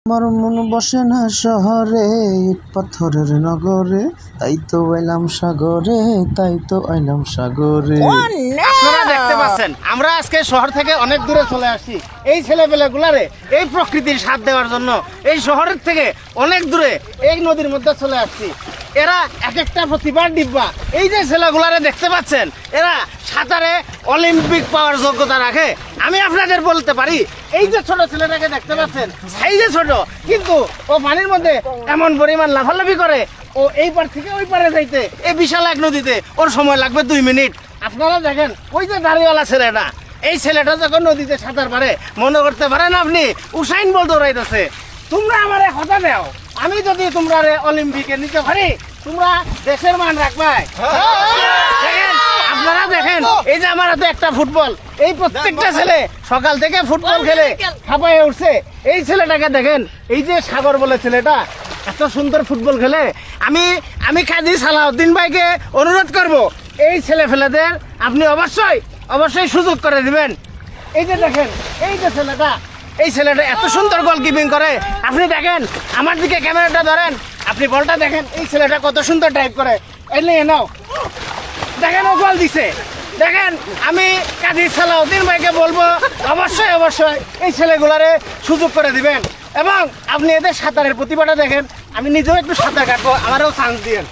আমার মন বসে না শহরে, ইট পাথরের নগরে, তাই তো এলাম সাগরে, তাই তো এলাম সাগরে। আপনারা দেখতে পাচ্ছেন আমরা আজকে শহর থেকে অনেক দূরে চলে আসছি এই ছেলেপেলেগুলারে এই প্রকৃতির স্বাদ দেওয়ার জন্য। এই শহরের থেকে অনেক দূরে এই নদীর মধ্যে চলে আসছি। এরা এক একটা প্রতিভার ডিব্বা। এই যে ছেলেগুলারে দেখতে পাচ্ছেন, এরা সাঁতারে অলিম্পিক পাওয়ার যোগ্যতা রাখে। আমি আপনাদের বলতে পারি, এই যে ছোট ছেলেটাকে দেখতে পাচ্ছেন, সাইজে ছোট, কিন্তু ও পানির মধ্যে এমন পরিমাণ লাফালাফি করে, ও এই পার থেকে ওই পারে যাইতে এই বিশাল এক নদীতে ওর সময় লাগবে 2 মিনিট। আপনারা দেখেন ওই যে দাড়িওয়ালা ছেলেটা, এই ছেলেটা যখন নদীতে সাঁতার পারে, মনে করতে পারেন আপনি উসাইন বল্ট দৌড়াইতেছে। তোমরা আমারে কথা দাও, আমি যদি তোমরা অলিম্পিকে নিতে পারি, তোমরা দেশের মান রাখবে। দেখেন আপনারা দেখেন, এই যে আমার হাতে একটা ফুটবল, এই প্রত্যেকটা ছেলে সকাল থেকে ফুটবল খেলে হাঁপায়ে উঠছে। এই ছেলেটাকে দেখেন, এই যে সাগর বলে ছেলেটা এত সুন্দর ফুটবল খেলে। আমি কাজী সালাউদ্দিন ভাইকে অনুরোধ করব, এই ছেলে ফেলেদের আপনি অবশ্যই সুযোগ করে দিবেন। এই যে দেখেন, এই যে ছেলেটা, এই ছেলেটা এত সুন্দর গোলকিপিং করে। আপনি দেখেন, আমার দিকে ক্যামেরাটা ধরেন, আপনি বলটা দেখেন, এই ছেলেটা কত সুন্দর ড্রাইভ করে। এই নিয়ে নাও, দেখেন ও গোল দিছে। দেখেন, আমি কাজী সালাউদ্দিন ভাইকে বলবো অবশ্যই এই ছেলেগুলারে সুযোগ করে দিবেন। এবং আপনি এদের সাঁতারের প্রতিভাটা দেখেন। আমি নিজেও একটু সাঁতার কাটবো, আমারও চান্স দিয়েন।